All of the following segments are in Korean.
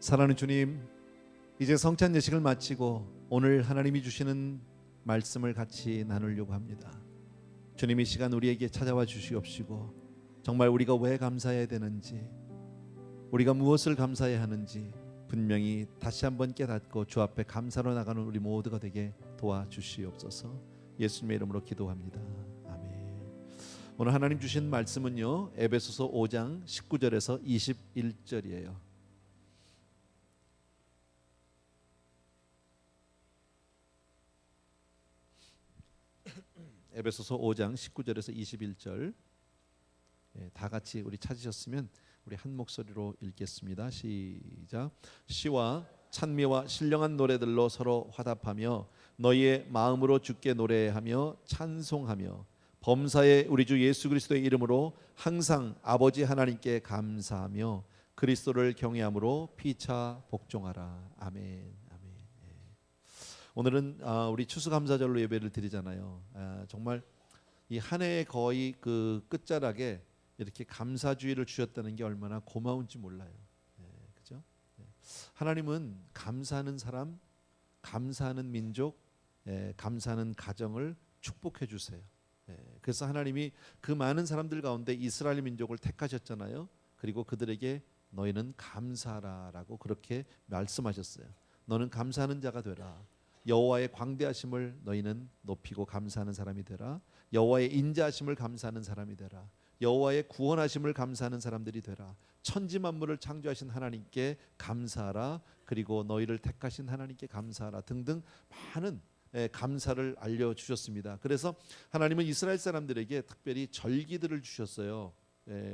사랑하는 주님, 이제 성찬 예식을 마치고 오늘 하나님이 주시는 말씀을 같이 나누려고 합니다. 주님, 이 시간 우리에게 찾아와 주시옵시고 정말 우리가 왜 감사해야 되는지, 우리가 무엇을 감사해야 하는지 분명히 다시 한번 깨닫고 주 앞에 감사로 나가는 우리 모두가 되게 도와주시옵소서. 예수님의 이름으로 기도합니다. 아멘. 오늘 하나님 주신 말씀은요, 에베소서 5장 19절에서 21절이에요. 에베소서 5장 19절에서 21절, 다 같이 우리 찾으셨으면 우리 한 목소리로 읽겠습니다. 시작. 시와 찬미와 신령한 노래들로 서로 화답하며 너희의 마음으로 주께 노래하며 찬송하며 범사의 우리 주 예수 그리스도의 이름으로 항상 아버지 하나님께 감사하며 그리스도를 경외함으로 피차 복종하라. 아멘. 오늘은 우리 추수감사절로 예배를 드리잖아요. 정말 이 한 해의 거의 그 끝자락에 이렇게 감사주의를 주셨다는 게 얼마나 고마운지 몰라요. 그죠? 하나님은 감사하는 사람, 감사하는 민족, 감사하는 가정을 축복해 주세요. 그래서 하나님이 그 많은 사람들 가운데 이스라엘 민족을 택하셨잖아요. 그리고 그들에게 너희는 감사하라라고 그렇게 말씀하셨어요. 너는 감사하는 자가 되라. 여호와의 광대하심을 너희는 높이고 감사하는 사람이 되라. 여호와의 인자하심을 감사하는 사람이 되라. 여호와의 구원하심을 감사하는 사람들이 되라. 천지 만물을 창조하신 하나님께 감사하라. 그리고 너희를 택하신 하나님께 감사하라. 등등 많은 감사를 알려주셨습니다. 그래서 하나님은 이스라엘 사람들에게 특별히 절기들을 주셨어요.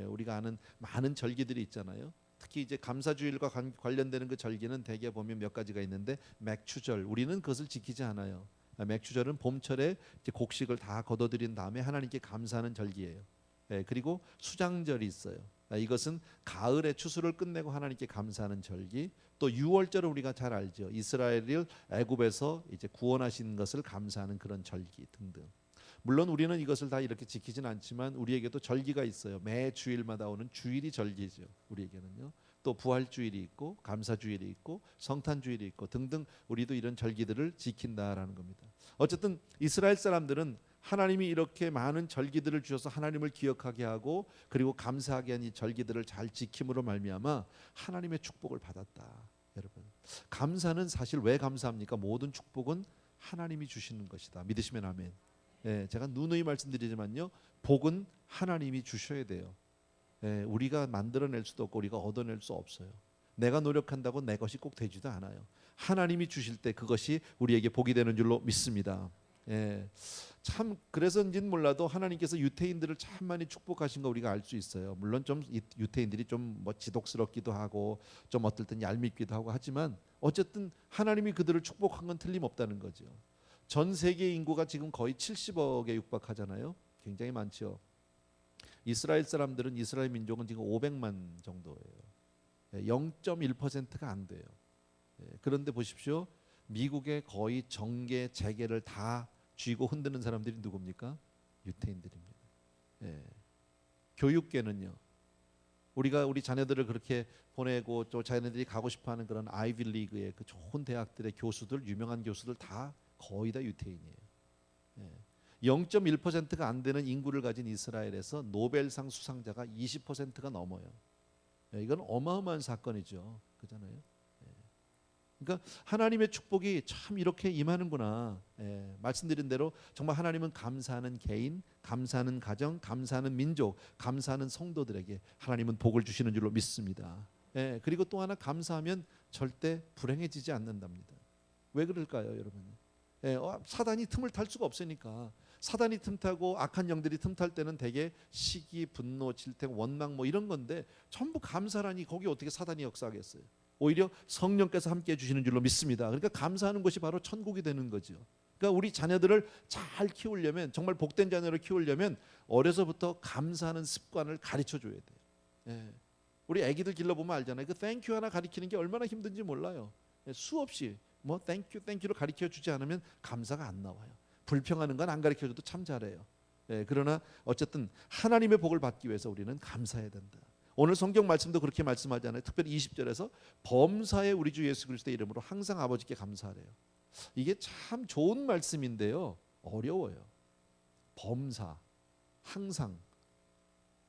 우리가 아는 많은 절기들이 있잖아요. 특히 이제 감사주일과 관련되는 그 절기는 대개 보면 몇 가지가 있는데, 맥추절, 우리는 그것을 지키지 않아요. 맥추절은 봄철에 이제 곡식을 다 거둬들인 다음에 하나님께 감사하는 절기예요. 그리고 수장절이 있어요. 이것은 가을에 추수를 끝내고 하나님께 감사하는 절기. 또 유월절은 우리가 잘 알죠. 이스라엘을 애굽에서 이제 구원하신 것을 감사하는 그런 절기 등등. 물론 우리는 이것을 다 이렇게 지키진 않지만 우리에게도 절기가 있어요. 매 주일마다 오는 주일이 절기죠. 우리에게는요. 또 부활주일이 있고 감사주일이 있고 성탄주일이 있고 등등, 우리도 이런 절기들을 지킨다라는 겁니다. 어쨌든 이스라엘 사람들은 하나님이 이렇게 많은 절기들을 주셔서 하나님을 기억하게 하고 그리고 감사하게 한 이 절기들을 잘 지킴으로 말미암아 하나님의 축복을 받았다. 여러분, 감사는 사실 왜 감사합니까? 모든 축복은 하나님이 주시는 것이다. 믿으시면 아멘. 제가 누누이 말씀드리지만요, 복은 하나님이 주셔야 돼요. 우리가 만들어낼 수도 없고 우리가 얻어낼 수 없어요. 내가 노력한다고 내 것이 꼭 되지도 않아요. 하나님이 주실 때 그것이 우리에게 복이 되는 줄로 믿습니다. 참 그래서인지는 몰라도 하나님께서 유태인들을 참 많이 축복하신 거 우리가 알 수 있어요. 물론 좀 유태인들이 좀 뭐 지독스럽기도 하고 좀 어떨 땐 얄밉기도 하고 하지만 어쨌든 하나님이 그들을 축복한 건 틀림없다는 거죠. 전 세계 인구가 지금 거의 70억에 육박하잖아요. 굉장히 많죠. 이스라엘 사람들은, 이스라엘 민족은 지금 500만 정도예요. 0.1%가 안 돼요. 그런데 보십시오. 미국의 거의 정계 재계를 다 쥐고 흔드는 사람들이 누굽니까? 유태인들입니다. 교육계는요. 우리가 우리 자녀들을 그렇게 보내고 또 자녀들이 가고 싶어하는 그런 아이비리그의 그 좋은 대학들의 교수들, 유명한 교수들 다 거의 다 유태인이에요. 0.1%가 안 되는 인구를 가진 이스라엘에서 노벨상 수상자가 20%가 넘어요. 이건 어마어마한 사건이죠. 그잖아요. 그러니까 하나님의 축복이 참 이렇게 임하는구나. 말씀드린 대로 정말 하나님은 감사하는 개인, 감사하는 가정, 감사하는 민족, 감사하는 성도들에게 하나님은 복을 주시는 줄로 믿습니다. 그리고 또 하나, 감사하면 절대 불행해지지 않는답니다. 왜 그럴까요, 여러분? 사단이 틈을 탈 수가 없으니까. 사단이 틈타고 악한 영들이 틈탈 때는 대개 시기, 분노, 질택, 원망 뭐 이런 건데, 전부 감사라니 거기 어떻게 사단이 역사하겠어요? 오히려 성령께서 함께 해주시는 줄로 믿습니다. 그러니까 감사하는 것이 바로 천국이 되는 거죠. 그러니까 우리 자녀들을 잘 키우려면, 정말 복된 자녀를 키우려면 어려서부터 감사하는 습관을 가르쳐줘야 돼요. 우리 아기들 길러보면 알잖아요. 그 땡큐 하나 가르치는 게 얼마나 힘든지 몰라요. 수없이 뭐 땡큐로 가르쳐주지 않으면 감사가 안 나와요. 불평하는 건 안 가르쳐줘도 참 잘해요. 그러나 어쨌든 하나님의 복을 받기 위해서 우리는 감사해야 된다. 오늘 성경 말씀도 그렇게 말씀하잖아요. 특별히 20절에서 범사에 우리 주 예수 그리스도의 이름으로 항상 아버지께 감사하래요. 이게 참 좋은 말씀인데요, 어려워요. 범사, 항상,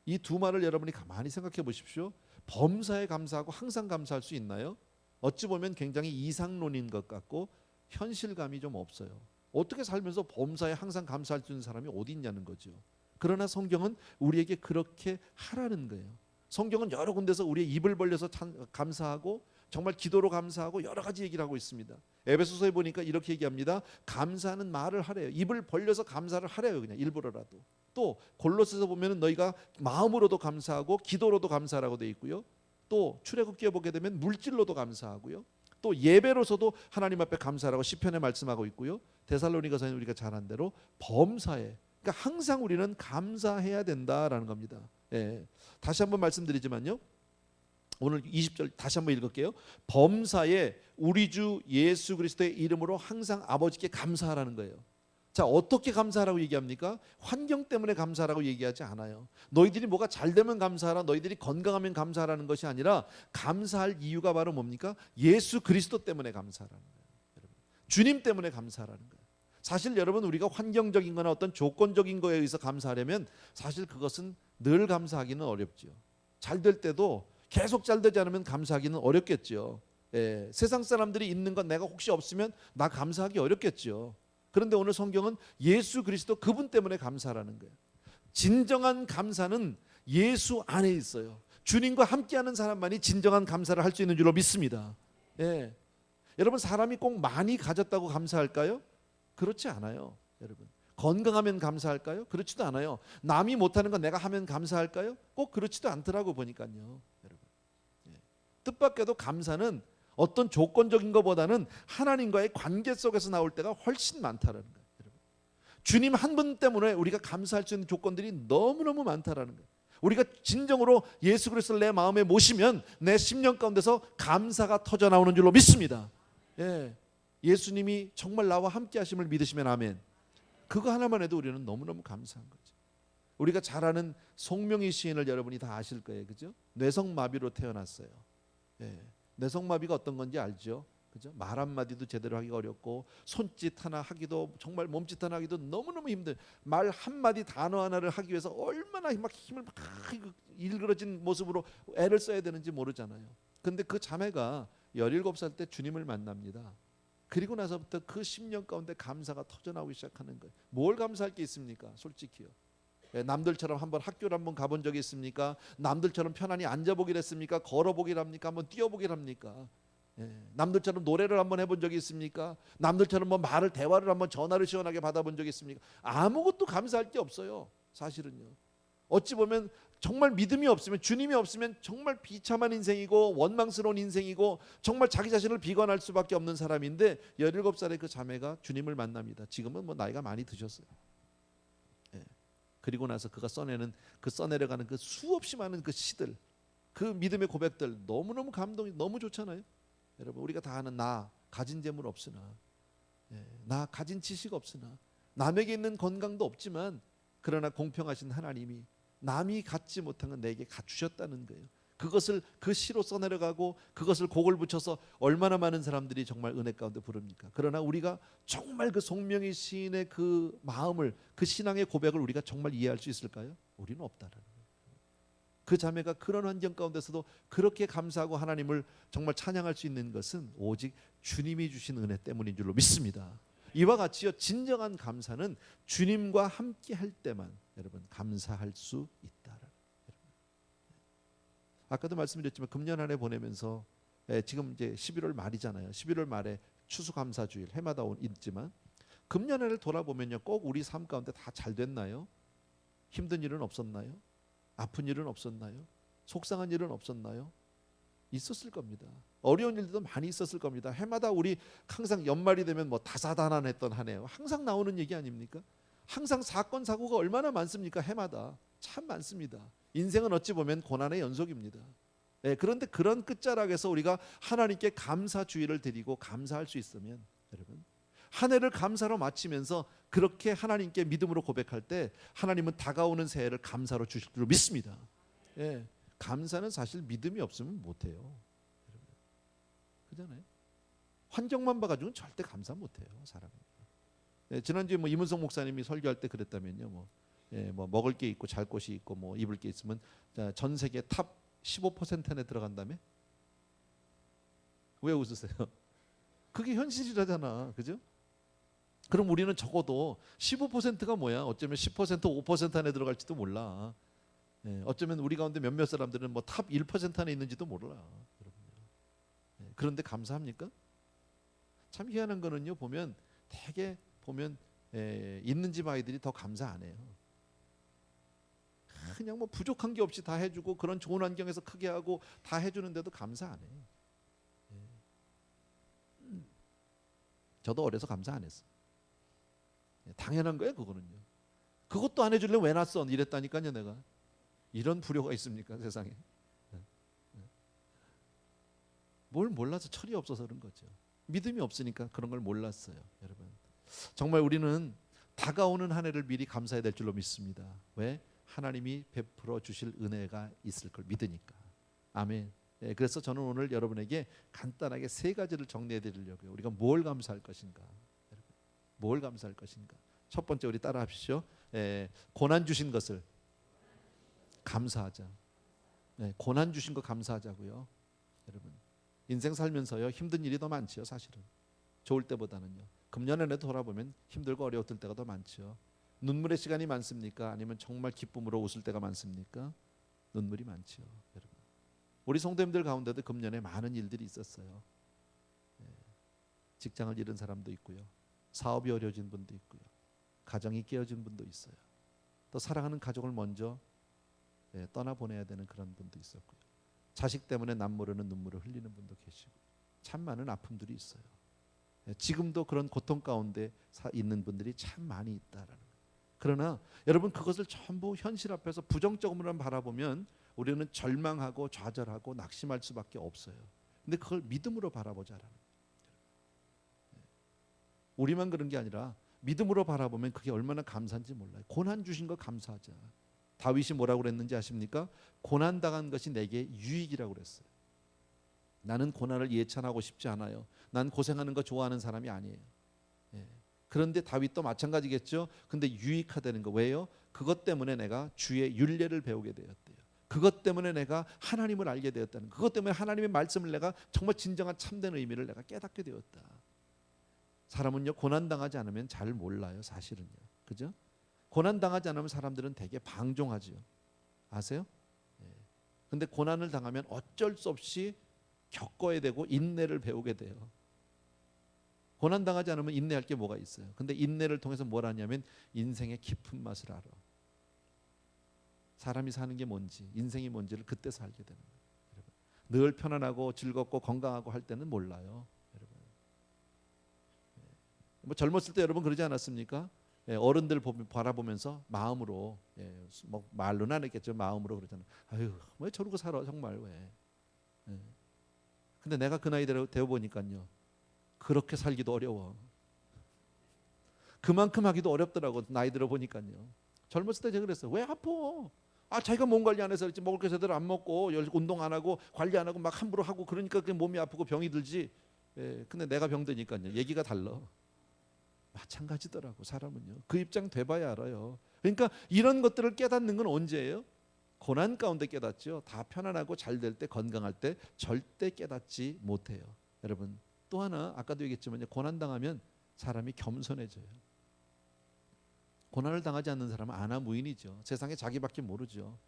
이 두 말을 여러분이 가만히 생각해 보십시오. 범사에 감사하고 항상 감사할 수 있나요? 어찌 보면 굉장히 이상론인 것 같고 현실감이 좀 없어요. 어떻게 살면서 범사에 항상 감사할 수 있는 사람이 어디 있냐는 거죠. 그러나 성경은 우리에게 그렇게 하라는 거예요. 성경은 여러 군데서 우리의 입을 벌려서 감사하고 정말 기도로 감사하고 여러 가지 얘기를 하고 있습니다. 에베소서에 보니까 이렇게 얘기합니다. 감사하는 말을 하래요. 입을 벌려서 감사를 하래요. 그냥 일부러라도. 또 골로새서 보면은 너희가 마음으로도 감사하고 기도로도 감사라고 되어 있고요. 또 출애굽기에 보게 되면 물질로도 감사하고요. 또 예배로서도 하나님 앞에 감사라고 시편에 말씀하고 있고요. 데살로니가서는 우리가 잘 안 대로 범사에, 그러니까 항상 우리는 감사해야 된다라는 겁니다. 예. 다시 한번 말씀드리지만요. 오늘 20절 다시 한번 읽을게요. 범사에 우리 주 예수 그리스도의 이름으로 항상 아버지께 감사하라는 거예요. 자, 어떻게 감사하라고 얘기합니까? 환경 때문에 감사하라고 얘기하지 않아요. 너희들이 뭐가 잘 되면 감사하라, 너희들이 건강하면 감사하라는 것이 아니라 감사할 이유가 바로 뭡니까? 예수 그리스도 때문에 감사하라는 거예요. 여러분, 주님 때문에 감사하라는 거예요. 사실 여러분, 우리가 환경적인 거나 어떤 조건적인 거에 의해서 감사하려면 사실 그것은 늘 감사하기는 어렵죠. 잘 될 때도 계속 잘 되지 않으면 감사하기는 어렵겠죠. 예, 세상 사람들이 있는 건 내가 혹시 없으면 나 감사하기 어렵겠죠. 그런데 오늘 성경은 예수 그리스도 그분 때문에 감사라는 거예요. 진정한 감사는 예수 안에 있어요. 주님과 함께하는 사람만이 진정한 감사를 할 수 있는 줄로 믿습니다. 예. 여러분, 사람이 꼭 많이 가졌다고 감사할까요? 그렇지 않아요. 여러분, 건강하면 감사할까요? 그렇지도 않아요. 남이 못하는 건 내가 하면 감사할까요? 꼭 그렇지도 않더라고 보니까요. 여러분, 예. 뜻밖에도 감사는 어떤 조건적인 것보다는 하나님과의 관계 속에서 나올 때가 훨씬 많다라는 거예요. 여러분, 주님 한 분 때문에 우리가 감사할 수 있는 조건들이 너무너무 많다라는 거예요. 우리가 진정으로 예수 그리스도를 내 마음에 모시면 내 심령 가운데서 감사가 터져 나오는 줄로 믿습니다. 예. 예수님이 정말 나와 함께 하심을 믿으시면 아멘. 그거 하나만 해도 우리는 너무너무 감사한 거죠. 우리가 잘 아는 송명희 시인을 여러분이 다 아실 거예요. 그죠? 뇌성마비로 태어났어요. 예. 뇌성마비가 어떤 건지 알죠? 그죠? 말 한마디도 제대로 하기가 어렵고 손짓 하나 하기도, 정말 몸짓 하나 하기도 너무너무 힘든, 말 한마디 단어 하나를 하기 위해서 얼마나 막 힘을 막 일그러진 모습으로 애를 써야 되는지 모르잖아요. 근데 그 자매가 17살 때 주님을 만납니다. 그리고 나서부터 그 10년 가운데 감사가 터져나오기 시작하는 거예요. 뭘 감사할 게 있습니까? 솔직히요. 남들처럼 한번 학교를 한번 가본 적이 있습니까? 남들처럼 편안히 앉아보기를 했습니까? 걸어보기를 합니까? 한번 뛰어보기를 합니까? 남들처럼 노래를 한번 해본 적이 있습니까? 남들처럼 뭐 말을, 대화를 한번 전화를 시원하게 받아본 적이 있습니까? 아무것도 감사할 게 없어요. 사실은요. 어찌 보면 정말 믿음이 없으면, 주님이 없으면 정말 비참한 인생이고 원망스러운 인생이고 정말 자기 자신을 비관할 수밖에 없는 사람인데 17살의 그 자매가 주님을 만납니다. 지금은 뭐 나이가 많이 드셨어요. 그리고 나서 그가 써내려가는 그 수없이 많은 그 시들, 그 믿음의 고백들, 너무너무 감동이 너무 좋잖아요. 여러분, 우리가 다 아는 나 가진 재물 없으나, 나 가진 지식 없으나, 남에게 있는 건강도 없지만 그러나 공평하신 하나님이 남이 갖지 못한 건 내게 갖추셨다는 거예요. 그것을 그 시로 써내려가고 그것을 곡을 붙여서 얼마나 많은 사람들이 정말 은혜 가운데 부릅니까? 그러나 우리가 정말 그 송명희 시인의 그 마음을, 그 신앙의 고백을 우리가 정말 이해할 수 있을까요? 우리는 없다라는 거예요. 그 자매가 그런 환경 가운데서도 그렇게 감사하고 하나님을 정말 찬양할 수 있는 것은 오직 주님이 주신 은혜 때문인 줄로 믿습니다. 이와 같이요, 진정한 감사는 주님과 함께 할 때만 여러분 감사할 수 있다. 아까도 말씀드렸지만 금년 한 해 보내면서 지금 이제 11월 말이잖아요. 11월 말에 추수감사주일 해마다 있지만 금년 한 해를 돌아보면요, 꼭 우리 삶 가운데 다 잘 됐나요? 힘든 일은 없었나요? 아픈 일은 없었나요? 속상한 일은 없었나요? 있었을 겁니다. 어려운 일도 많이 있었을 겁니다. 해마다 우리 항상 연말이 되면 뭐 다사다난했던 한 해 항상 나오는 얘기 아닙니까? 항상 사건 사고가 얼마나 많습니까? 해마다 참 많습니다. 인생은 어찌 보면 고난의 연속입니다. 그런데 그런 끝자락에서 우리가 하나님께 감사주의를 드리고 감사할 수 있으면 여러분, 한 해를 감사로 마치면서 그렇게 하나님께 믿음으로 고백할 때 하나님은 다가오는 새해를 감사로 주실 줄 믿습니다. 감사는 사실 믿음이 없으면 못해요. 그잖아요. 환경만 봐가지고는 절대 감사 못해요, 사람은. 지난주에 뭐 이문성 목사님이 설교할 때 그랬다면요, 뭐 먹을 게 있고 잘 곳이 있고 뭐 입을 게 있으면 전 세계 탑 15% 안에 들어간다며? 왜 웃으세요? 그게 현실이라잖아, 그죠? 그럼 우리는 적어도 15%가 뭐야? 어쩌면 10%, 5% 안에 들어갈지도 몰라. 어쩌면 우리 가운데 몇몇 사람들은 뭐 탑 1% 안에 있는지도 몰라. 그런데 감사합니까? 참 희한한 거는요, 보면 되게 보면 있는 집 아이들이 더 감사 안 해요. 그냥 뭐 부족한 게 없이 다 해주고 그런 좋은 환경에서 크게 하고 다 해주는데도 감사 안 해요. 저도 어려서 감사 안 했어. 당연한 거예요, 그거는요. 그것도 안 해주려면 왜 낳았어? 이랬다니까요, 내가. 이런 불효가 있습니까, 세상에? 뭘 몰라서 철이 없어서 그런 거죠. 믿음이 없으니까 그런 걸 몰랐어요, 여러분. 정말 우리는 다가오는 한 해를 미리 감사해야 될 줄로 믿습니다. 왜? 하나님이 베풀어 주실 은혜가 있을 걸 믿으니까. 아멘. 그래서 저는 오늘 여러분에게 간단하게 세 가지를 정리해 드리려고요. 우리가 뭘 감사할 것인가? 여러분, 뭘 감사할 것인가? 첫 번째, 우리 따라 합시오. 고난 주신 것을 감사하자. 고난 주신 거 감사하자고요. 여러분, 인생 살면서요, 힘든 일이 더 많지요, 사실은. 좋을 때보다는요. 금년에도 돌아보면 힘들고 어려웠을 때가 더 많지요. 눈물의 시간이 많습니까? 아니면 정말 기쁨으로 웃을 때가 많습니까? 눈물이 많지요, 여러분. 우리 성도님들 가운데도 금년에 많은 일들이 있었어요. 직장을 잃은 사람도 있고요. 사업이 어려워진 분도 있고요. 가정이 깨어진 분도 있어요. 또 사랑하는 가족을 먼저 떠나보내야 되는 그런 분도 있었고요. 자식 때문에 남 모르는 눈물을 흘리는 분도 계시고 참 많은 아픔들이 있어요. 지금도 그런 고통 가운데 있는 분들이 참 많이 있다라는 거예요. 그러나 여러분, 그것을 전부 현실 앞에서 부정적으로만 바라보면 우리는 절망하고 좌절하고 낙심할 수밖에 없어요. 근데 그걸 믿음으로 바라보자라는 거예요. 우리만 그런 게 아니라 믿음으로 바라보면 그게 얼마나 감사한지 몰라요. 고난 주신 거 감사하자. 다윗이 뭐라고 그랬는지 아십니까? 고난 당한 것이 내게 유익이라고 그랬어요. 나는 고난을 예찬하고 싶지 않아요. 난 고생하는 거 좋아하는 사람이 아니에요. 그런데 다윗도 마찬가지겠죠. 근데 유익하다는 거 왜요? 그것 때문에 내가 주의 율례를 배우게 되었대요. 그것 때문에 내가 하나님을 알게 되었다는, 그것 때문에 하나님의 말씀을 내가 정말 진정한 참된 의미를 내가 깨닫게 되었다. 사람은요, 고난 당하지 않으면 잘 몰라요, 사실은요. 그죠? 고난 당하지 않으면 사람들은 되게 방종하죠. 아세요? 근데 고난을 당하면 어쩔 수 없이 겪어야 되고 인내를 배우게 돼요. 고난 당하지 않으면 인내할 게 뭐가 있어요? 근데 인내를 통해서 뭘 하냐면 인생의 깊은 맛을 알아. 사람이 사는 게 뭔지, 인생이 뭔지를 그때 살게 되는 거예요. 여러분. 늘 편안하고 즐겁고 건강하고 할 때는 몰라요, 여러분. 뭐 젊었을 때 여러분 그러지 않았습니까? 어른들 바라보면서 마음으로, 뭐 말로는 안 했겠죠. 마음으로 그러잖아요. 아유, 왜 저러고 살아 정말 왜? 근데 내가 그 나이 되어 보니까요, 그렇게 살기도 어려워. 그만큼 하기도 어렵더라고, 나이 들어 보니까요. 젊었을 때 제가 그랬어요. 왜 아파? 자기가 몸 관리 안 해서 그렇지, 먹을 거 제대로 안 먹고 운동 안 하고 관리 안 하고 막 함부로 하고 그러니까 그게 몸이 아프고 병이 들지. 근데 내가 병드니까요, 얘기가 달라. 마찬가지더라고, 사람은요. 그 입장 돼봐야 알아요. 그러니까 이런 것들을 깨닫는 건 언제예요? 고난 가운데 깨닫죠. 다 편안하고 잘 될 때, 건강할 때 절대 깨닫지 못해요. 여러분, 또 하나 아까도 얘기했지만 고난 당하면 사람이 겸손해져요. 고난을 당하지 않는 사람은 아나무인이죠. 세상에 자기밖에 모르죠.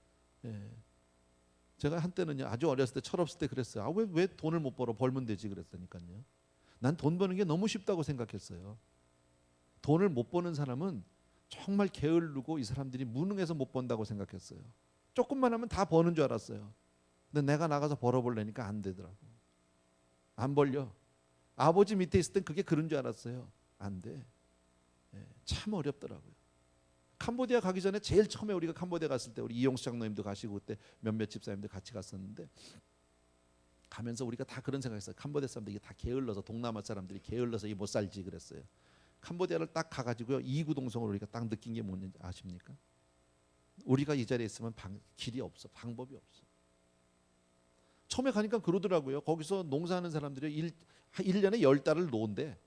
제가 한때는요, 아주 어렸을 때, 철없을 때 그랬어요. 왜 돈을 못 벌어? 벌면 되지 그랬다니까요. 난 돈 버는 게 너무 쉽다고 생각했어요. 돈을 못 버는 사람은 정말 게으르고 이 사람들이 무능해서 못 번다고 생각했어요. 조금만 하면 다 버는 줄 알았어요. 근데 내가 나가서 벌어보려니까 안 되더라고. 안 벌려. 아버지 밑에 있을 땐 그게 그런 줄 알았어요. 안 돼. 참 어렵더라고요. 캄보디아 가기 전에 제일 처음에 우리가 캄보디아 갔을 때 우리 이용수 장로님도 가시고 그때 몇몇 집사님들 같이 갔었는데, 가면서 우리가 다 그런 생각했어요. 캄보디아 사람들이 다 게을러서, 동남아 사람들이 게을러서 못 살지 그랬어요. 캄보디아를 딱 가가지고요, 이구동성으로 우리가 딱 느낀 게 뭔지 아십니까? 우리가 이 자리에 있으면 길이 없어, 방법이 없어. 처음에 가니까 그러더라고요. 거기서 농사하는 사람들이 1년에 10달을 놓은대.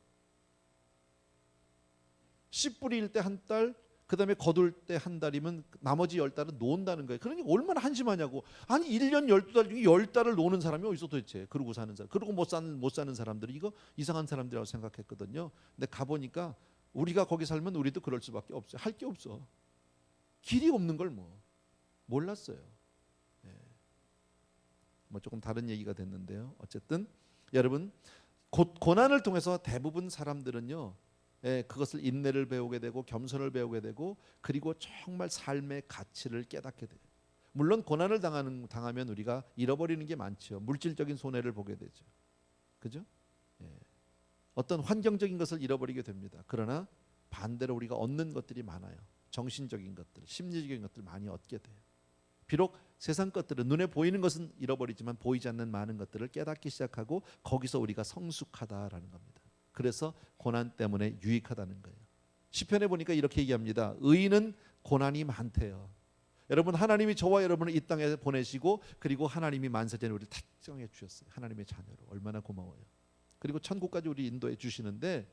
씨 뿌릴 때 한 달, 그 다음에 거둘 때 한 달이면 나머지 10달은 놓는다는 거예요. 그러니까 얼마나 한심하냐고. 아니 1년 12달 중에 10달을 노는 사람이 어디서 도대체. 그러고 사는 사람. 그러고 못 사는 사람들이 이거 이상한 사람들이라고 생각했거든요. 근데 가보니까 우리가 거기 살면 우리도 그럴 수밖에 없어요. 할 게 없어. 길이 없는 걸 뭐 몰랐어요. 뭐 조금 다른 얘기가 됐는데요. 어쨌든 여러분 고난을 통해서 대부분 사람들은요, 그것을 인내를 배우게 되고 겸손을 배우게 되고 그리고 정말 삶의 가치를 깨닫게 돼요. 물론 고난을 당하면 우리가 잃어버리는 게 많죠. 물질적인 손해를 보게 되죠. 그죠? 어떤 환경적인 것을 잃어버리게 됩니다. 그러나 반대로 우리가 얻는 것들이 많아요. 정신적인 것들, 심리적인 것들 많이 얻게 돼요. 비록 세상 것들은 눈에 보이는 것은 잃어버리지만 보이지 않는 많은 것들을 깨닫기 시작하고 거기서 우리가 성숙하다라는 겁니다. 그래서 고난 때문에 유익하다는 거예요. 시편에 보니까 이렇게 얘기합니다. 의인은 고난이 많대요. 여러분 하나님이 저와 여러분을 이 땅에 보내시고 그리고 하나님이 만세전에 우리를 택정해 주셨어요. 하나님의 자녀로. 얼마나 고마워요. 그리고 천국까지 우리 인도해 주시는데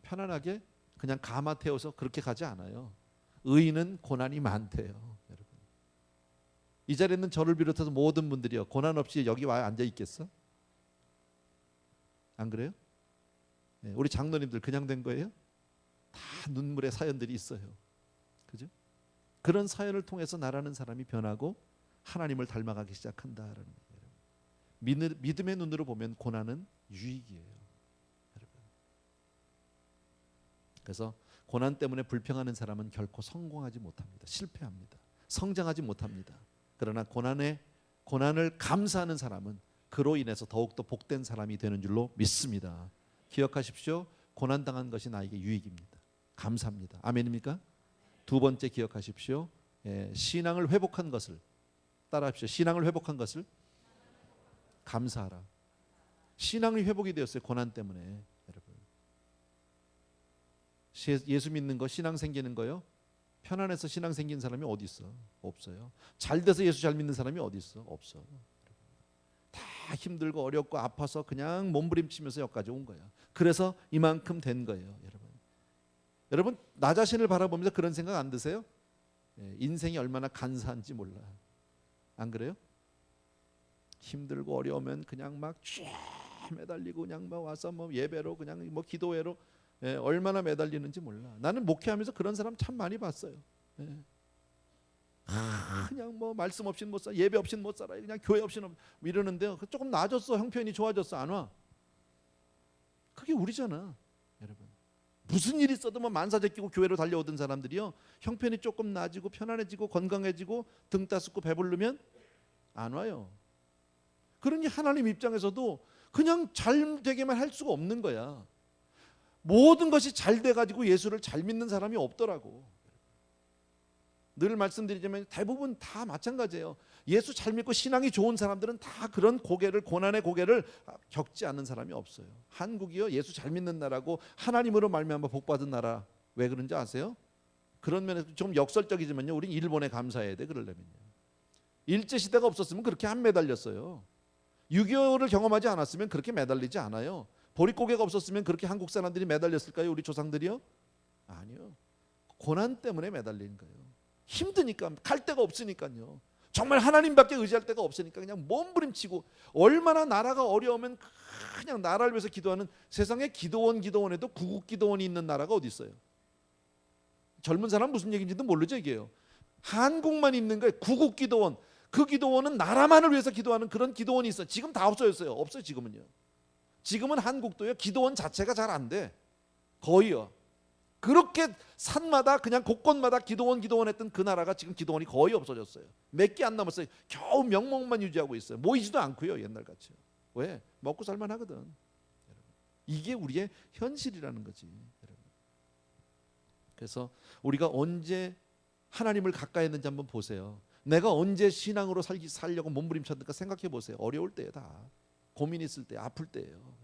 편안하게 그냥 가마 태워서 그렇게 가지 않아요. 의인은 고난이 많대요. 여러분. 이 자리에 있는 저를 비롯해서 모든 분들이요. 고난 없이 여기 와 앉아 있겠어? 안 그래요? 우리 장로님들 그냥 된 거예요? 다 눈물의 사연들이 있어요. 그죠? 그런 사연을 통해서 나라는 사람이 변하고 하나님을 닮아가기 시작한다라는 거예요. 믿음의 눈으로 보면 고난은 유익이에요. 여러분. 그래서 고난 때문에 불평하는 사람은 결코 성공하지 못합니다. 실패합니다. 성장하지 못합니다. 그러나 고난을 감사하는 사람은 그로 인해서 더욱더 복된 사람이 되는 줄로 믿습니다. 기억하십시오. 고난당한 것이 나에게 유익입니다. 감사합니다. 아멘입니까? 두 번째 기억하십시오. 신앙을 회복한 것을 따라합시오. 신앙을 회복한 것을 감사하라. 신앙이 회복이 되었어요. 고난 때문에. 여러분. 예수 믿는 거, 신앙 생기는 거요. 편안해서 신앙 생긴 사람이 어디 있어? 없어요. 잘 돼서 예수 잘 믿는 사람이 어디 있어? 없어. 다 힘들고 어렵고 아파서 그냥 몸부림치면서 여기까지 온 거야. 그래서 이만큼 된 거예요, 여러분. 여러분 나 자신을 바라보면서 그런 생각 안 드세요? 인생이 얼마나 간사한지 몰라. 안 그래요? 힘들고 어려우면 그냥 막 쫙 매달리고 그냥 막 와서 뭐 예배로 그냥 뭐 기도회로 얼마나 매달리는지 몰라. 나는 목회하면서 그런 사람 참 많이 봤어요. 그냥 뭐 말씀 없이는 못 살아, 예배 없이는 못 살아, 그냥 교회 없이는 이러는데요. 조금 나아졌어, 형편이 좋아졌어, 안 와? 그게 우리잖아, 여러분. 무슨 일이 있어도 뭐 만사 제끼고 교회로 달려오던 사람들이요, 형편이 조금 나아지고 편안해지고 건강해지고 등 따숩고 배부르면 안 와요. 그러니 하나님 입장에서도 그냥 잘 되게만 할 수가 없는 거야. 모든 것이 잘 돼가지고 예수를 잘 믿는 사람이 없더라고. 늘 말씀드리자면 대부분 다 마찬가지예요. 예수 잘 믿고 신앙이 좋은 사람들은 다 그런 고난의 고개를 겪지 않는 사람이 없어요. 한국이요, 예수 잘 믿는 나라고 하나님으로 말미암아 복받은 나라. 왜 그런지 아세요? 그런 면에서 좀 역설적이지만요, 우린 일본에 감사해야 돼. 그러려면요, 일제시대가 없었으면 그렇게 안 매달렸어요. 6.25를 경험하지 않았으면 그렇게 매달리지 않아요. 보릿고개가 없었으면 그렇게 한국 사람들이 매달렸을까요? 우리 조상들이요? 아니요. 고난 때문에 매달리는 거예요. 힘드니까, 갈 데가 없으니까요. 정말 하나님밖에 의지할 데가 없으니까 그냥 몸부림치고, 얼마나 나라가 어려우면 그냥 나라를 위해서 기도하는, 세상에 기도원에도 구국기도원이 있는 나라가 어디 있어요? 젊은 사람 무슨 얘기인지도 모르죠. 이게요, 한국만 있는 거예요. 구국기도원. 그 기도원은 나라만을 위해서 기도하는 그런 기도원이 있어요. 지금 다 없어졌어요. 없어요 지금은요. 지금은 한국도요, 기도원 자체가 잘 안 돼. 거의요. 그렇게 산마다 그냥 곳곳마다 기도원 했던 그 나라가 지금 기도원이 거의 없어졌어요. 몇 개 안 남았어요. 겨우 명목만 유지하고 있어요. 모이지도 않고요, 옛날같이. 왜? 먹고 살만 하거든. 이게 우리의 현실이라는 거지, 여러분. 그래서 우리가 언제 하나님을 가까이 했는지 한번 보세요. 내가 언제 신앙으로 살려고 몸부림쳤는가 생각해 보세요. 어려울 때에 다, 고민 있을 때, 아플 때예요.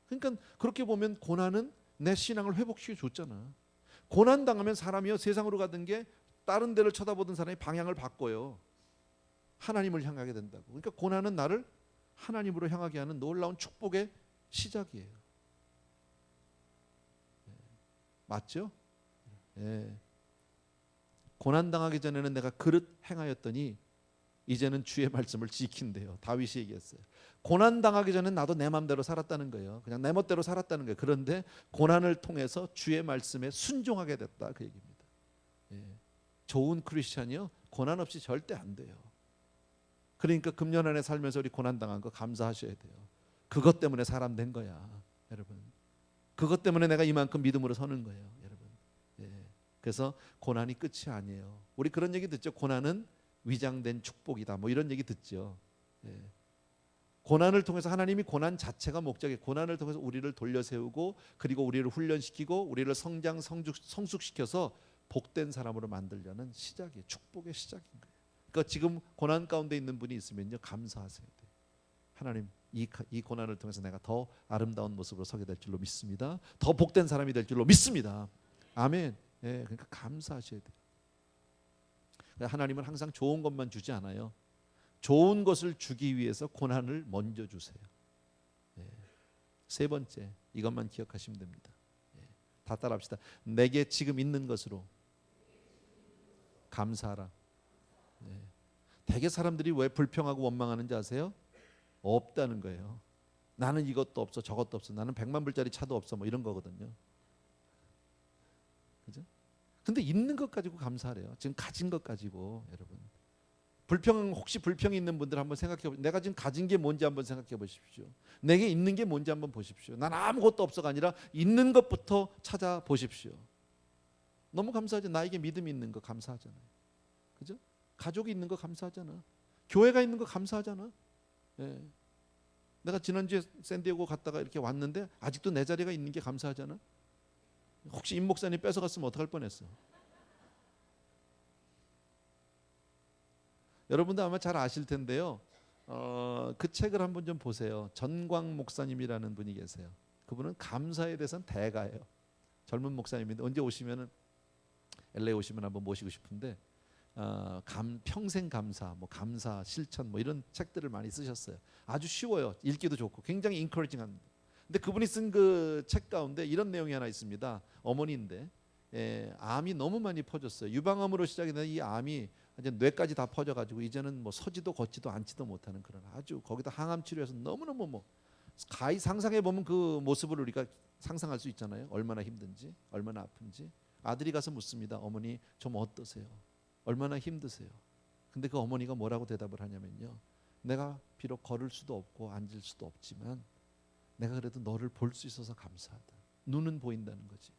그러니까 그렇게 보면 고난은 내 신앙을 회복시켜 줬잖아. 고난 당하면 사람이요, 세상으로 가던 게 다른 데를 쳐다보던 사람이 방향을 바꿔요. 하나님을 향하게 된다고. 그러니까 고난은 나를 하나님으로 향하게 하는 놀라운 축복의 시작이에요. 맞죠? 예. 고난 당하기 전에는 내가 그릇 행하였더니 이제는 주의 말씀을 지킨대요. 다윗이 얘기했어요. 고난 당하기 전에 나도 내 마음대로 살았다는 거예요. 그냥 내 멋대로 살았다는 거예요. 그런데 고난을 통해서 주의 말씀에 순종하게 됐다, 그 얘기입니다. 예. 좋은 크리스찬이요, 고난 없이 절대 안 돼요. 그러니까 금년 안에 살면서 우리 고난 당한 거 감사하셔야 돼요. 그것 때문에 사람 된 거야, 여러분. 그것 때문에 내가 이만큼 믿음으로 서는 거예요, 여러분. 예. 그래서 고난이 끝이 아니에요. 우리 그런 얘기 듣죠. 고난은 위장된 축복이다, 뭐 이런 얘기 듣죠. 예. 고난을 통해서 하나님이 고난 자체가 목적이에요. 고난을 통해서 우리를 돌려세우고 그리고 우리를 훈련시키고 우리를 성장 성숙시켜서 복된 사람으로 만들려는 시작이에요. 축복의 시작인 거예요. 그러니까 지금 고난 가운데 있는 분이 있으면요, 감사하셔야 돼요. 하나님, 이 고난을 통해서 내가 더 아름다운 모습으로 서게 될 줄로 믿습니다. 더 복된 사람이 될 줄로 믿습니다. 아멘. 예, 그러니까 감사하셔야 돼요. 하나님은 항상 좋은 것만 주지 않아요. 좋은 것을 주기 위해서 고난을 먼저 주세요. 예. 세 번째, 이것만 기억하시면 됩니다. 예. 다 따라합시다. 내게 지금 있는 것으로 감사하라. 예. 대개 사람들이 왜 불평하고 원망하는지 아세요? 없다는 거예요. 나는 이것도 없어, 저것도 없어, 나는 100만 불짜리 차도 없어, 뭐 이런 거거든요. 그죠? 근데 있는 것 가지고 감사하래요. 지금 가진 것 가지고. 여러분, 혹시 불평이 있는 분들 한번 생각해 보세요. 내가 지금 가진 게 뭔지 한번 생각해 보십시오. 내게 있는 게 뭔지 한번 보십시오. 난 아무것도 없어가 아니라 있는 것부터 찾아보십시오. 너무 감사하죠. 나에게 믿음이 있는 거 감사하잖아요. 그죠? 가족이 있는 거 감사하잖아. 교회가 있는 거 감사하잖아. 예. 내가 지난주에 샌디에고 갔다가 이렇게 왔는데 아직도 내 자리가 있는 게 감사하잖아. 혹시 임 목사님 뺏어갔으면 어떡할 뻔했어. 여러분도 아마 잘 아실 텐데요. 그 책을 한번 좀 보세요. 전광 목사님이라는 분이 계세요. 그분은 감사에 대해서는 대가예요. 젊은 목사님인데 언제 오시면은 LA 오시면 한번 모시고 싶은데 평생 감사, 뭐 감사 실천, 뭐 이런 책들을 많이 쓰셨어요. 아주 쉬워요. 읽기도 좋고 굉장히 인커리징합니다. 근데 그분이 쓴 그 책 가운데 이런 내용이 하나 있습니다. 어머니인데 암이 너무 많이 퍼졌어요. 유방암으로 시작이 된 이 암이 이제 뇌까지 다 퍼져가지고 이제는 뭐 서지도 걷지도 앉지도 못하는 그런 아주 거기다 항암 치료해서 너무너무 뭐 가히 상상해 보면 그 모습을 우리가 상상할 수 있잖아요. 얼마나 힘든지, 얼마나 아픈지. 아들이 가서 묻습니다. 어머니 좀 어떠세요? 얼마나 힘드세요? 근데 그 어머니가 뭐라고 대답을 하냐면요. 내가 비록 걸을 수도 없고 앉을 수도 없지만 내가 그래도 너를 볼 수 있어서 감사하다. 눈은 보인다는 거지.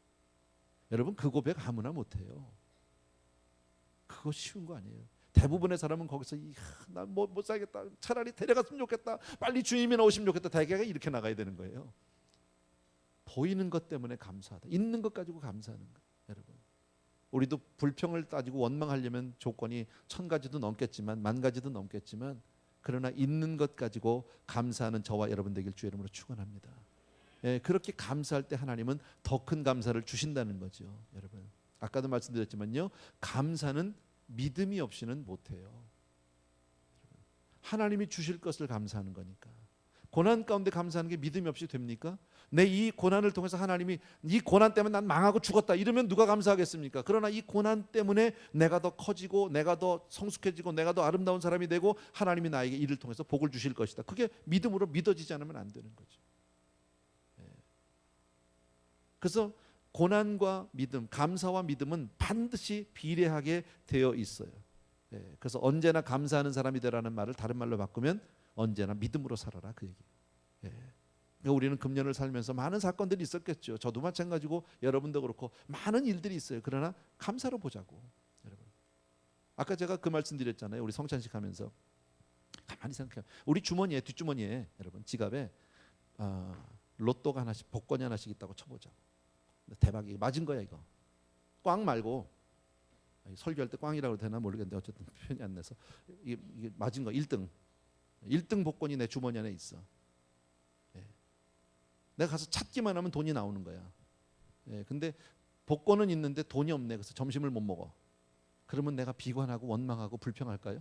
여러분, 그 고백 아무나 못해요. 그거 쉬운 거 아니에요. 대부분의 사람은 거기서 나 못 살겠다. 차라리 데려갔으면 좋겠다. 빨리 주님이 나오시면 좋겠다. 대개가 이렇게 나가야 되는 거예요. 보이는 것 때문에 감사하다. 있는 것 가지고 감사하는 거예요. 여러분, 우리도 불평을 따지고 원망하려면 조건이 1000가지도 넘겠지만 10,000가지도 넘겠지만 그러나 있는 것 가지고 감사하는 저와 여러분 되길 주의 이름으로 축원합니다. 예, 그렇게 감사할 때 하나님은 더 큰 감사를 주신다는 거죠. 여러분, 아까도 말씀드렸지만요, 감사는 믿음이 없이는 못해요. 하나님이 주실 것을 감사하는 거니까. 고난 가운데 감사하는 게 믿음이 없이 됩니까? 내 이 고난을 통해서 하나님이 이 고난 때문에 난 망하고 죽었다 이러면 누가 감사하겠습니까? 그러나 이 고난 때문에 내가 더 커지고 내가 더 성숙해지고 내가 더 아름다운 사람이 되고 하나님이 나에게 이를 통해서 복을 주실 것이다. 그게 믿음으로 믿어지지 않으면 안 되는 거죠. 그래서 고난과 믿음, 감사와 믿음은 반드시 비례하게 되어 있어요. 그래서 언제나 감사하는 사람이 되라는 말을 다른 말로 바꾸면 언제나 믿음으로 살아라, 그 얘기예요. 그러니까 우리는 금년을 살면서 많은 사건들이 있었겠죠. 저도 마찬가지고 여러분도 그렇고 많은 일들이 있어요. 그러나 감사로 보자고. 여러분, 아까 제가 그 말씀 드렸잖아요. 우리 성찬식 하면서 가만히 생각해요. 우리 주머니에, 뒷주머니에, 여러분 지갑에 로또가 하나씩, 복권이 하나씩 있다고 쳐보자고. 대박이 맞은 거야 이거. 꽝 말고, 설교할 때 꽝이라고 해도 되나 모르겠는데 어쨌든 표현이 안 나서 이게 맞은 거 1등 복권이 내 주머니 안에 있어. 내가 가서 찾기만 하면 돈이 나오는 거야. 근데 복권은 있는데 돈이 없네. 그래서 점심을 못 먹어. 그러면 내가 비관하고 원망하고 불평할까요?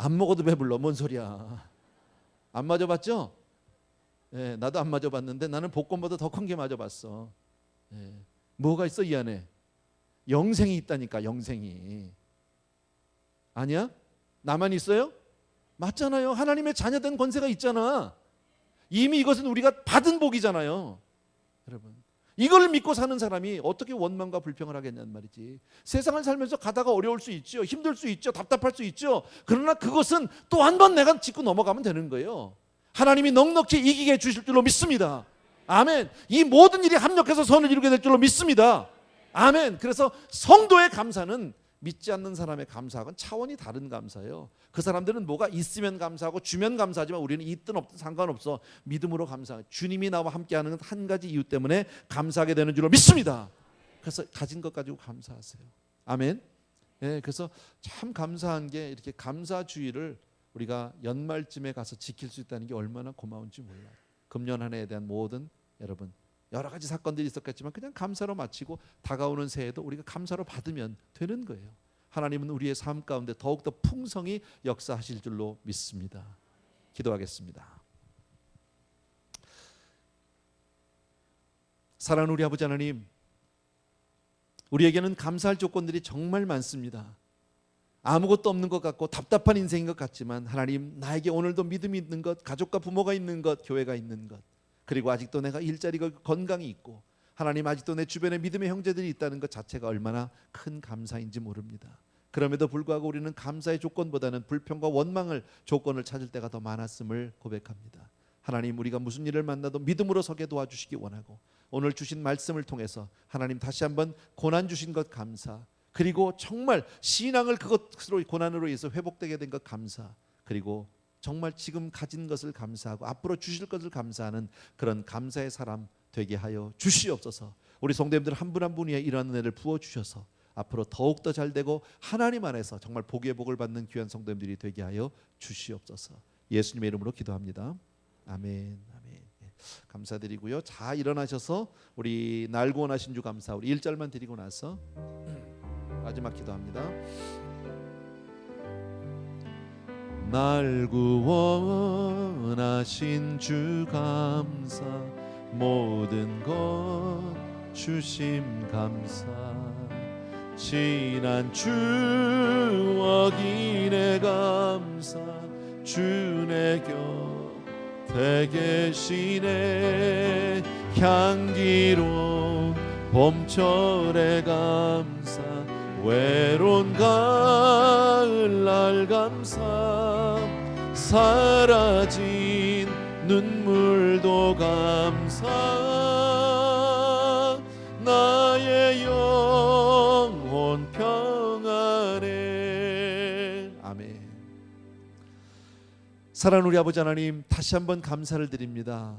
안 먹어도 배불러. 뭔 소리야. 안 맞아봤죠? 예, 나도 안 맞아봤는데 나는 복권보다 더 큰 게 맞아봤어. 예, 뭐가 있어 이 안에? 영생이 있다니까. 영생이. 아니야? 나만 있어요? 맞잖아요. 하나님의 자녀된 권세가 있잖아. 이미 이것은 우리가 받은 복이잖아요. 여러분, 이걸 믿고 사는 사람이 어떻게 원망과 불평을 하겠냐는 말이지. 세상을 살면서 가다가 어려울 수 있죠. 힘들 수 있죠. 답답할 수 있죠. 그러나 그것은 또 한 번 내가 짚고 넘어가면 되는 거예요. 하나님이 넉넉히 이기게 해주실 줄로 믿습니다. 아멘. 이 모든 일이 합력해서 선을 이루게 될 줄로 믿습니다. 아멘. 그래서 성도의 감사는 믿지 않는 사람의 감사하고는 차원이 다른 감사예요. 그 사람들은 뭐가 있으면 감사하고 주면 감사하지만 우리는 있든 없든 상관없어. 믿음으로 감사. 주님이 나와 함께하는 한 가지 이유 때문에 감사하게 되는 줄로 믿습니다. 그래서 가진 것 가지고 감사하세요. 아멘. 예, 그래서 참 감사한 게 이렇게 감사주의를 우리가 연말쯤에 가서 지킬 수 있다는 게 얼마나 고마운지 몰라요. 금년 한 해에 대한 모든 여러분 여러 가지 사건들이 있었겠지만 그냥 감사로 마치고 다가오는 새해도 우리가 감사로 받으면 되는 거예요. 하나님은 우리의 삶 가운데 더욱더 풍성히 역사하실 줄로 믿습니다. 기도하겠습니다. 사랑하는 우리 아버지 하나님, 우리에게는 감사할 조건들이 정말 많습니다. 아무것도 없는 것 같고 답답한 인생인 것 같지만 하나님, 나에게 오늘도 믿음이 있는 것, 가족과 부모가 있는 것, 교회가 있는 것, 그리고 아직도 내가 일자리가 건강이 있고 하나님, 아직도 내 주변에 믿음의 형제들이 있다는 것 자체가 얼마나 큰 감사인지 모릅니다. 그럼에도 불구하고 우리는 감사의 조건보다는 불평과 원망을 조건을 찾을 때가 더 많았음을 고백합니다. 하나님, 우리가 무슨 일을 만나도 믿음으로 서게 도와주시기 원하고 오늘 주신 말씀을 통해서 하나님 다시 한번 고난 주신 것 감사, 그리고 정말 신앙을 그것으로 고난으로 인해서 회복되게 된 것 감사, 그리고 정말 지금 가진 것을 감사하고 앞으로 주실 것을 감사하는 그런 감사의 사람 되게 하여 주시옵소서. 우리 성도님들 한 분 한 분 위에 이러한 은혜를 부어주셔서 앞으로 더욱더 잘되고 하나님 안에서 정말 복의 복을 받는 귀한 성도님들이 되게 하여 주시옵소서. 예수님의 이름으로 기도합니다. 아멘. 아멘. 감사드리고요. 자, 일어나셔서 우리 날 구원하신 주 감사, 우리 1절만 드리고 나서 마지막 기도합니다. 날 구원하신 주 감사, 모든 것 주심 감사, 지난 추억이 내 감사, 주 내 곁에 계시네, 향기로운 봄철의 감사, 외로운 가을날 감사, 사라진 눈물도 감사, 나의 영혼 평안해. 아멘. 사랑하는 우리 아버지 하나님, 다시 한번 감사를 드립니다.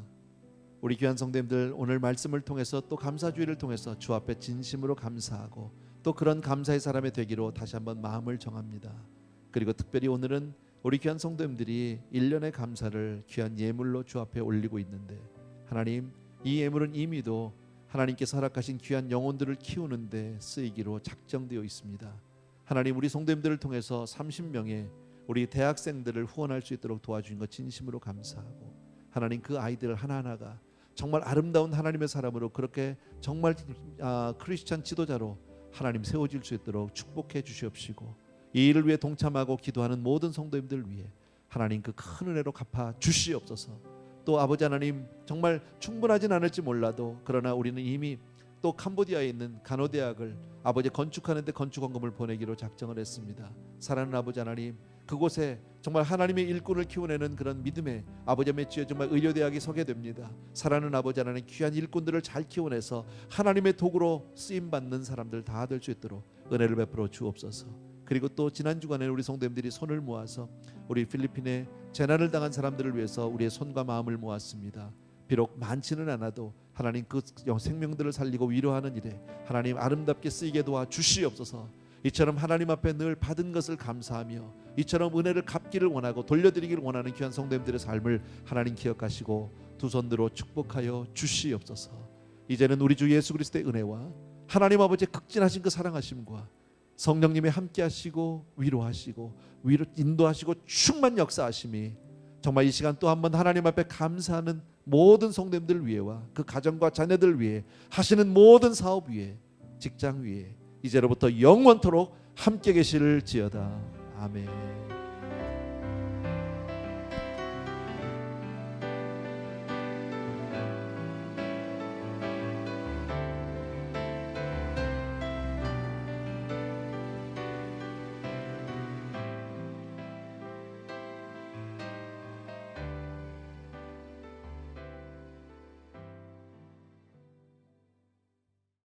우리 귀한 성도님들, 오늘 말씀을 통해서 또 감사주의를 통해서 주 앞에 진심으로 감사하고 또 그런 감사의 사람이 되기로 다시 한번 마음을 정합니다. 그리고 특별히 오늘은 우리 귀한 성도님들이 1년의 감사를 귀한 예물로 주 앞에 올리고 있는데, 하나님, 이 예물은 이미도 하나님께서 허락하신 귀한 영혼들을 키우는데 쓰이기로 작정되어 있습니다. 하나님, 우리 성도님들을 통해서 30명의 우리 대학생들을 후원할 수 있도록 도와주신 것 진심으로 감사하고, 하나님, 그 아이들 하나하나가 정말 아름다운 하나님의 사람으로 그렇게 정말 크리스찬 지도자로 하나님 세워질 수 있도록 축복해 주시옵시고, 이 일을 위해 동참하고 기도하는 모든 성도님들 위해 하나님 그 큰 은혜로 갚아 주시옵소서. 또 아버지 하나님, 정말 충분하진 않을지 몰라도 그러나 우리는 이미 또 캄보디아에 있는 간호대학을 아버지 건축하는데 건축원금을 보내기로 작정을 했습니다. 사랑하는 아버지 하나님, 그곳에 정말 하나님의 일꾼을 키워내는 그런 믿음의 아버지 맺지어 정말 의료대학이 서게 됩니다. 사랑하는 아버지 하나님, 귀한 일꾼들을 잘 키워내서 하나님의 도구로 쓰임받는 사람들 다 될 수 있도록 은혜를 베풀어 주옵소서. 그리고 또 지난 주간에 우리 성도님들이 손을 모아서 우리 필리핀에 재난을 당한 사람들을 위해서 우리의 손과 마음을 모았습니다. 비록 많지는 않아도 하나님 그 생명들을 살리고 위로하는 일에 하나님 아름답게 쓰이게 도와 주시옵소서. 이처럼 하나님 앞에 늘 받은 것을 감사하며 이처럼 은혜를 갚기를 원하고 돌려드리기를 원하는 귀한 성도님들의 삶을 하나님 기억하시고 두 손들어 축복하여 주시옵소서. 이제는 우리 주 예수 그리스도의 은혜와 하나님 아버지의 극진하신 그 사랑하심과 성령님이 함께 하시고 위로하시고 인도하시고 충만 역사하심이 정말 이 시간 또 한번 하나님 앞에 감사하는 모든 성도님들 위에와 그 가정과 자녀들 위해 하시는 모든 사업 위에 직장 위에 이제로부터 영원토록 함께 계실지어다. 아멘.